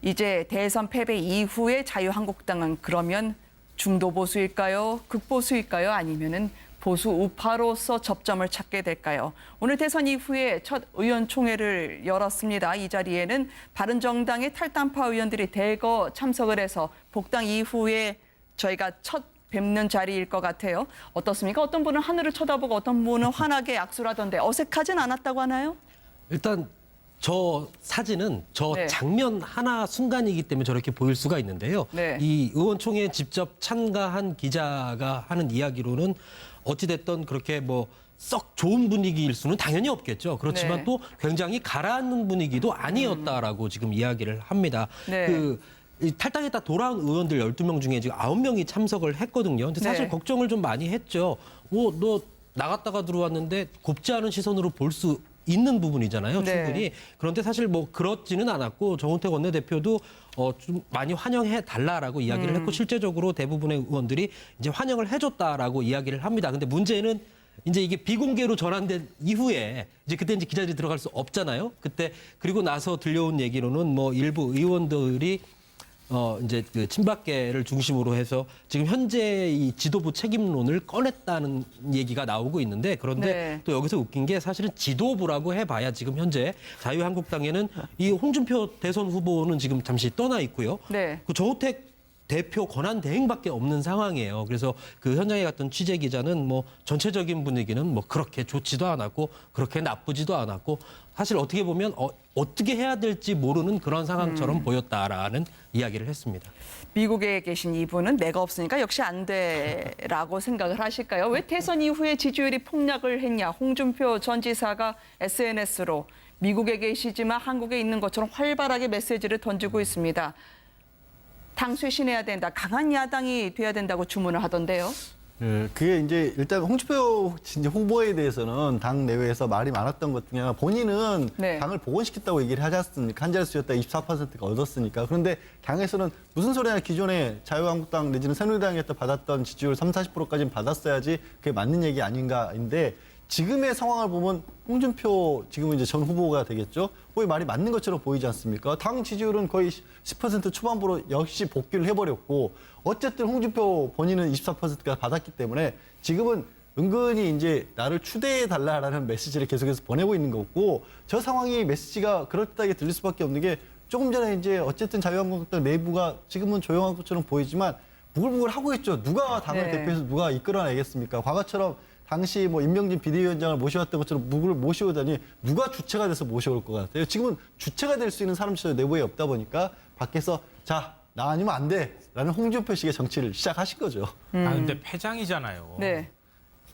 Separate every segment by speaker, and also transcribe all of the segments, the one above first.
Speaker 1: 이제 대선 패배 이후에 자유한국당은 그러면 중도 보수일까요? 극보수일까요? 아니면은 보수 우파로서 접점을 찾게 될까요? 오늘 대선 이후에 첫 의원총회를 열었습니다. 이 자리에는 바른정당의 탈당파 의원들이 대거 참석을 해서 복당 이후에 저희가 첫 뵙는 자리일 것 같아요. 어떻습니까? 어떤 분은 하늘을 쳐다보고 어떤 분은 환하게 악수를 하던데 어색하진 않았다고 하나요?
Speaker 2: 일단 저 사진은 저
Speaker 1: 네.
Speaker 2: 장면 하나 순간이기 때문에 저렇게 보일 수가 있는데요.
Speaker 1: 네.
Speaker 2: 이 의원총회에 직접 참가한 기자가 하는 이야기로는 어찌됐든 그렇게 뭐 썩 좋은 분위기일 수는 당연히 없겠죠. 그렇지만
Speaker 1: 네.
Speaker 2: 또 굉장히 가라앉는 분위기도 아니었다라고 지금 이야기를 합니다.
Speaker 1: 네.
Speaker 2: 이 탈당했다 돌아온 의원들 12명 중에 지금 9명이 참석을 했거든요. 근데 사실
Speaker 1: 네.
Speaker 2: 걱정을 좀 많이 했죠. 너 나갔다가 들어왔는데 곱지 않은 시선으로 볼 수 있는 부분이잖아요,
Speaker 1: 네.
Speaker 2: 충분히. 그런데 사실 뭐 그렇지는 않았고 정운택 원내대표도 좀 많이 환영해 달라라고 이야기를 했고 실제적으로 대부분의 의원들이 이제 환영을 해줬다라고 이야기를 합니다. 근데 문제는 이제 이게 비공개로 전환된 이후에 이제 그때 이제 기자들이 들어갈 수 없잖아요. 그때 그리고 나서 들려온 얘기로는 뭐 일부 의원들이 이제 그 친박계를 중심으로 해서 지금 현재 이 지도부 책임론을 꺼냈다는 얘기가 나오고 있는데 그런데
Speaker 1: 네.
Speaker 2: 또 여기서 웃긴 게 사실은 지도부라고 해봐야 지금 현재 자유한국당에는 이 홍준표 대선 후보는 지금 잠시 떠나 있고요.
Speaker 1: 네.
Speaker 2: 그 정우택 대표 권한 대행밖에 없는 상황이에요. 그래서 그 현장에 갔던 취재 기자는 뭐 전체적인 분위기는 뭐 그렇게 좋지도 않았고 그렇게 나쁘지도 않았고 사실 어떻게 보면 어떻게 해야 될지 모르는 그런 상황처럼 보였다라는 이야기를 했습니다.
Speaker 1: 미국에 계신 이분은 내가 없으니까 역시 안 돼라고 생각을 하실까요? 왜 대선 이후에 지지율이 폭락을 했냐? 홍준표 전 지사가 SNS로 미국에 계시지만 한국에 있는 것처럼 활발하게 메시지를 던지고 있습니다. 당 쇄신해야 된다. 강한 야당이 돼야 된다고 주문을 하던데요.
Speaker 3: 네, 그게 이제 일단 홍준표 이제 후보에 대해서는 당 내외에서 말이 많았던 것 중에 하나 본인은
Speaker 1: 네.
Speaker 3: 당을 복원시켰다고 얘기를 하지 않습니까? 한 자릿수였다 24%가 얻었으니까. 그런데 당에서는 무슨 소리냐 기존에 자유한국당 내지는 새누리당에서 받았던 지지율 30-40%까지는 받았어야지 그게 맞는 얘기 아닌가인데 지금의 상황을 보면 홍준표 지금은 이제 전 후보가 되겠죠. 거의 말이 맞는 것처럼 보이지 않습니까? 당 지지율은 거의 10% 초반부로 역시 복귀를 해버렸고 어쨌든 홍준표 본인은 24%가 받았기 때문에 지금은 은근히 이제 나를 추대해달라라는 메시지를 계속해서 보내고 있는 거고 저 상황이 메시지가 그럴듯하게 들릴 수밖에 없는 게 조금 전에 이제 어쨌든 자유한국당 내부가 지금은 조용한 것처럼 보이지만 부글부글 하고 있죠. 누가 당을
Speaker 1: 네.
Speaker 3: 대표해서 누가 이끌어내겠습니까? 과거처럼 당시 뭐 임명진 비대위원장을 모셔왔던 것처럼 누구를 모셔오다니 누가 주체가 돼서 모셔올 것 같아요. 지금은 주체가 될 수 있는 사람조차 내부에 없다 보니까 밖에서 자, 나 아니면 안 돼. 라는 홍준표식의 정치를 시작하신 거죠.
Speaker 4: 근데 패장이잖아요.
Speaker 1: 네.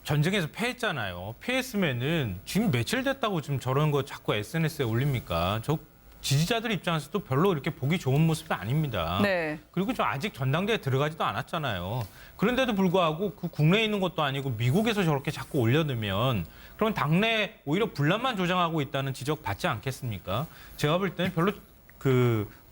Speaker 4: 전쟁에서 패했잖아요. 패했으면은 지금 며칠 됐다고 지금 저런 거 자꾸 SNS에 올립니까? 저 지지자들 입장에서도 별로 이렇게 보기 좋은 모습이 아닙니다.
Speaker 1: 네.
Speaker 4: 그리고 저 아직 전당대회에 들어가지도 않았잖아요. 그런데도 불구하고 그 국내에 있는 것도 아니고 미국에서 저렇게 자꾸 올려두면 그럼 당내 오히려 분란만 조장하고 있다는 지적 받지 않겠습니까? 제가 볼 때는 별로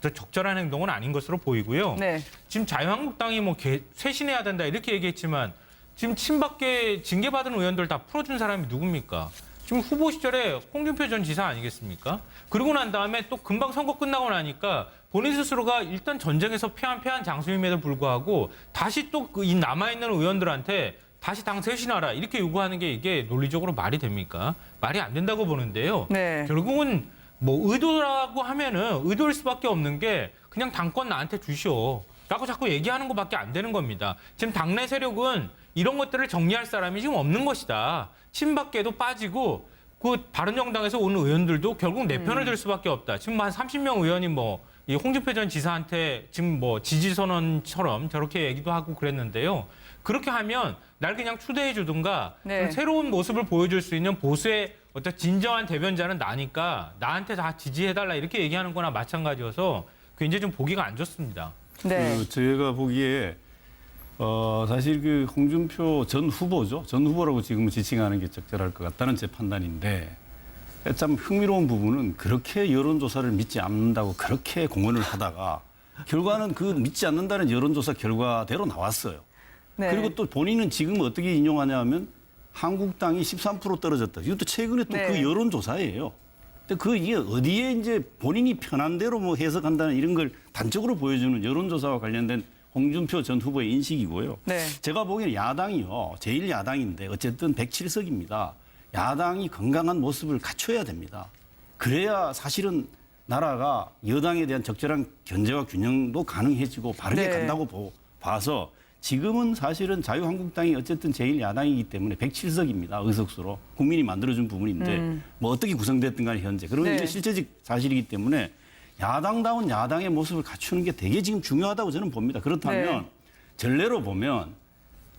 Speaker 4: 적절한 행동은 아닌 것으로 보이고요.
Speaker 1: 네.
Speaker 4: 지금 자유한국당이 뭐 쇄신해야 된다 이렇게 얘기했지만 지금 친박계 징계받은 의원들 다 풀어준 사람이 누굽니까? 지금 후보 시절에 홍준표 전 지사 아니겠습니까? 그러고 난 다음에 또 금방 선거 끝나고 나니까 본인 스스로가 일단 전쟁에서 패한 장수임에도 불구하고 다시 또 이 남아있는 의원들한테 다시 당 쇄신하라 이렇게 요구하는 게 이게 논리적으로 말이 됩니까? 말이 안 된다고 보는데요.
Speaker 1: 네.
Speaker 4: 결국은 뭐 의도라고 하면은 의도일 수밖에 없는 게 그냥 당권 나한테 주시오. 라고 자꾸 얘기하는 것밖에 안 되는 겁니다. 지금 당내 세력은 이런 것들을 정리할 사람이 지금 없는 것이다. 친박계도 빠지고 그 바른정당에서 오는 의원들도 결국 내 편을 들 수밖에 없다. 지금 한 30명 의원이 뭐 이 홍준표 전 지사한테 지금 뭐 지지선언처럼 저렇게 얘기도 하고 그랬는데요. 그렇게 하면 날 그냥 추대해 주든가
Speaker 1: 네.
Speaker 4: 새로운 모습을 보여줄 수 있는 보수의 어떤 진정한 대변자는 나니까 나한테 다 지지해달라 이렇게 얘기하는 거나 마찬가지여서 굉장히 좀 보기가 안 좋습니다.
Speaker 1: 네.
Speaker 5: 저희가 보기에 사실 그 홍준표 전 후보죠. 전 후보라고 지금 지칭하는 게 적절할 것 같다는 제 판단인데 참 흥미로운 부분은 그렇게 여론조사를 믿지 않는다고 그렇게 공언을 하다가 결과는 그 믿지 않는다는 여론조사 결과대로 나왔어요.
Speaker 1: 네.
Speaker 5: 그리고 또 본인은 지금 어떻게 인용하냐 하면 한국당이 13% 떨어졌다. 이것도 최근에 또 그
Speaker 1: 네.
Speaker 5: 여론조사예요. 근데 그 이게 어디에 이제 본인이 편한 대로 뭐 해석한다는 이런 걸 단적으로 보여주는 여론조사와 관련된 홍준표 전 후보의 인식이고요.
Speaker 1: 네.
Speaker 5: 제가 보기에는 야당이요. 제1야당인데 어쨌든 107석입니다. 야당이 건강한 모습을 갖춰야 됩니다. 그래야 사실은 나라가 여당에 대한 적절한 견제와 균형도 가능해지고 바르게
Speaker 1: 네.
Speaker 5: 간다고 봐서 지금은 사실은 자유한국당이 어쨌든 제1야당이기 때문에 107석입니다. 의석수로. 국민이 만들어준 부분인데 뭐 어떻게 구성됐든 간에 현재. 그러면
Speaker 1: 네.
Speaker 5: 이게 실제적 사실이기 때문에 야당다운 야당의 모습을 갖추는 게 되게 지금 중요하다고 저는 봅니다. 그렇다면
Speaker 1: 네.
Speaker 5: 전례로 보면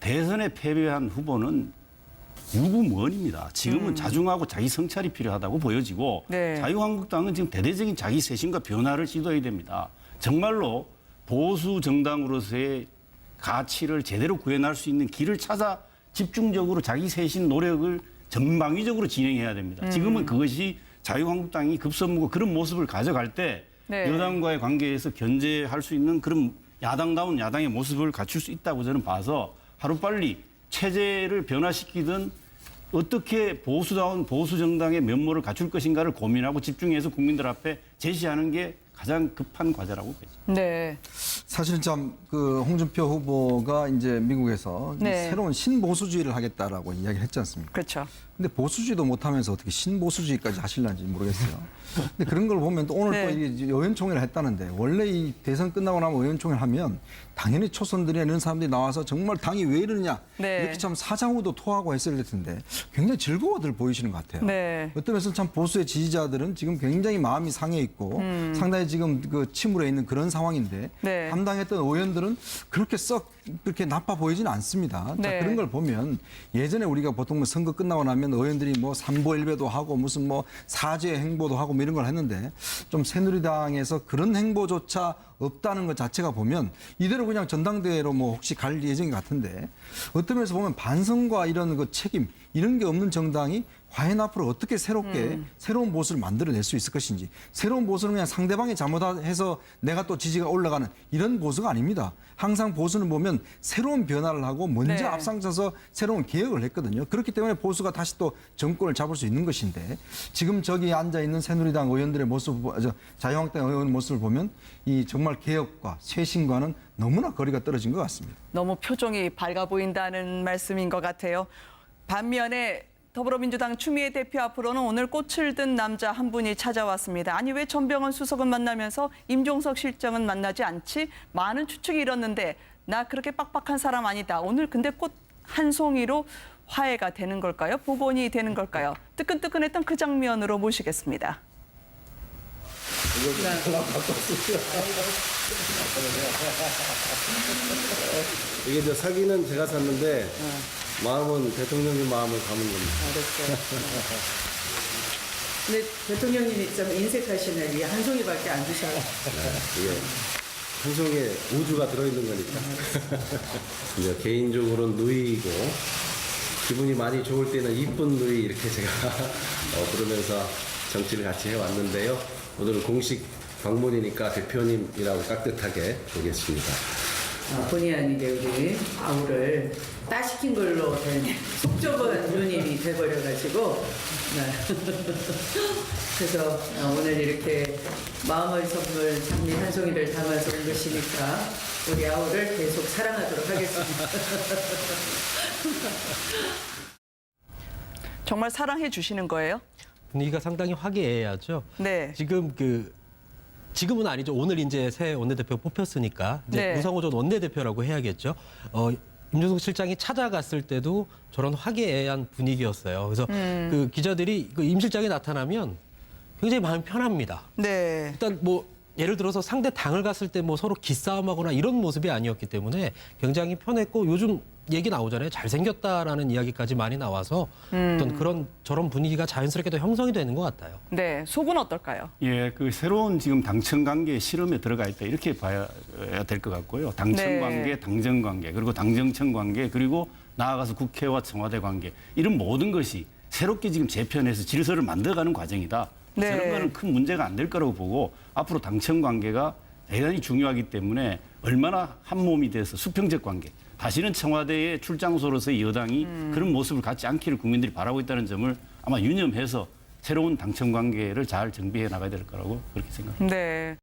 Speaker 5: 대선에 패배한 후보는 유구무원입니다. 지금은 자중하고 자기 성찰이 필요하다고 보여지고
Speaker 1: 네.
Speaker 5: 자유한국당은 지금 대대적인 자기 쇄신과 변화를 시도해야 됩니다. 정말로 보수 정당으로서의 가치를 제대로 구현할 수 있는 길을 찾아 집중적으로 자기 쇄신 노력을 전방위적으로 진행해야 됩니다. 지금은 그것이 자유한국당이 급선무고 그런 모습을 가져갈 때
Speaker 1: 네.
Speaker 5: 여당과의 관계에서 견제할 수 있는 그런 야당다운 야당의 모습을 갖출 수 있다고 저는 봐서 하루빨리 체제를 변화시키든 어떻게 보수다운 보수 정당의 면모를 갖출 것인가를 고민하고 집중해서 국민들 앞에 제시하는 게 가장 급한 과제라고 보죠.
Speaker 1: 네.
Speaker 6: 사실은 참 그 홍준표 후보가 이제 미국에서
Speaker 1: 네.
Speaker 6: 새로운 신보수주의를 하겠다라고 이야기를 했지 않습니까?
Speaker 1: 그렇죠.
Speaker 6: 근데 보수주의도 못하면서 어떻게 신보수주의까지 하실런지 모르겠어요. 근데 그런 걸 보면 또 오늘
Speaker 1: 네.
Speaker 6: 또 이게 의원총회를 했다는데 원래 이 대선 끝나고 나면 의원총회를 하면 당연히 초선들이나 이런 사람들이 나와서 정말 당이 왜 이러느냐
Speaker 1: 네.
Speaker 6: 이렇게 참 사장우도 토하고 했을 텐데 굉장히 즐거워들 보이시는 것 같아요.
Speaker 1: 네.
Speaker 6: 어떤 면에서는 참 보수의 지지자들은 지금 굉장히 마음이 상해 있고 상당히 지금 그 침울해 있는 그런 상황인데
Speaker 1: 네.
Speaker 6: 담당했던 의원들은 그렇게 썩 그렇게 나빠 보이지는 않습니다.
Speaker 1: 네.
Speaker 6: 자, 그런 걸 보면 예전에 우리가 보통 뭐 선거 끝나고 나면 의원들이 뭐 삼보일배도 하고 무슨 뭐 사죄 행보도 하고 뭐 이런 걸 했는데 좀 새누리당에서 그런 행보조차 없다는 것 자체가 보면 이대로 그냥 전당대회로 뭐 혹시 갈 예정인 것 같은데 어떤 면에서 보면 반성과 이런 그 책임 이런 게 없는 정당이 과연 앞으로 어떻게 새롭게 새로운 보수를 만들어낼 수 있을 것인지 새로운 보수는 그냥 상대방이 잘못해서 내가 또 지지가 올라가는 이런 보수가 아닙니다. 항상 보수는 보면 새로운 변화를 하고 먼저
Speaker 1: 네.
Speaker 6: 앞장서서 새로운 개혁을 했거든요. 그렇기 때문에 보수가 다시 또 정권을 잡을 수 있는 것인데 지금 저기 앉아있는 새누리당 의원들의 모습, 자유한국당 의원 모습을 보면 이 정말 개혁과 쇄신과는 너무나 거리가 떨어진 것 같습니다.
Speaker 1: 너무 표정이 밝아 보인다는 말씀인 것 같아요. 반면에 더불어민주당 추미애 대표 앞으로는 오늘 꽃을 든 남자 한 분이 찾아왔습니다. 아니 왜 전병헌 수석은 만나면서 임종석 실장은 만나지 않지? 많은 추측이 일었는데 나 그렇게 빡빡한 사람 아니다. 오늘 근데 꽃 한 송이로 화해가 되는 걸까요? 복원이 되는 걸까요? 뜨끈뜨끈했던 그 장면으로 모시겠습니다.
Speaker 7: 이게 저 사기는 제가 샀는데 마음은 대통령님 마음을 담은 겁니다.
Speaker 8: 근데 대통령님이 좀 인색하시네. 이게 한 송이밖에 안 주셔.
Speaker 7: 이게 한 송이에 우주가 들어있는 거니까. 이제 개인적으로는 누이고 기분이 많이 좋을 때는 이쁜 누이 이렇게 제가 부르면서 정치를 같이 해왔는데요. 오늘은 공식 방문이니까 대표님이라고 깍듯하게 보겠습니다.
Speaker 8: 본의 아니게 우리 아우를 따시킨 걸로 된 속 좁은 누님이 돼버려가지고 네. 그래서 오늘 이렇게 마음의 선물 장미 한 송이를 담아서 온 것이니까 우리 아우를 계속 사랑하도록 하겠습니다.
Speaker 1: 정말 사랑해 주시는 거예요?
Speaker 2: 분위기가 상당히 화기애애하죠.
Speaker 1: 네.
Speaker 2: 지금은 아니죠. 오늘 이제 새 원내대표 뽑혔으니까 이제
Speaker 1: 네.
Speaker 2: 우상호 전 원내대표라고 해야겠죠. 임종석 실장이 찾아갔을 때도 저런 화기애애한 분위기였어요. 그래서 그 기자들이 그 임 실장이 나타나면 굉장히 마음이 편합니다.
Speaker 1: 네.
Speaker 2: 일단 뭐 예를 들어서 상대 당을 갔을 때 뭐 서로 기싸움하거나 이런 모습이 아니었기 때문에 굉장히 편했고 요즘 얘기 나오잖아요. 잘생겼다라는 이야기까지 많이 나와서 어떤 저런 분위기가 자연스럽게 더 형성이 되는 것 같아요.
Speaker 1: 네. 속은 어떨까요?
Speaker 5: 예, 그 새로운 지금 당청 관계 실험에 들어가 있다 이렇게 봐야 될 것 같고요. 당청
Speaker 1: 네.
Speaker 5: 관계, 당정 관계, 그리고 당정청 관계, 그리고 나아가서 국회와 청와대 관계 이런 모든 것이 새롭게 지금 재편해서 질서를 만들어가는 과정이다.
Speaker 1: 네.
Speaker 5: 그런 거는 큰 문제가 안 될 거라고 보고 앞으로 당청 관계가 대단히 중요하기 때문에 얼마나 한 몸이 돼서 수평적 관계. 다시는 청와대의 출장소로서의 여당이 그런 모습을 갖지 않기를 국민들이 바라고 있다는 점을 아마 유념해서 새로운 당청 관계를 잘 정비해 나가야 될 거라고 그렇게 생각합니다.
Speaker 1: 네.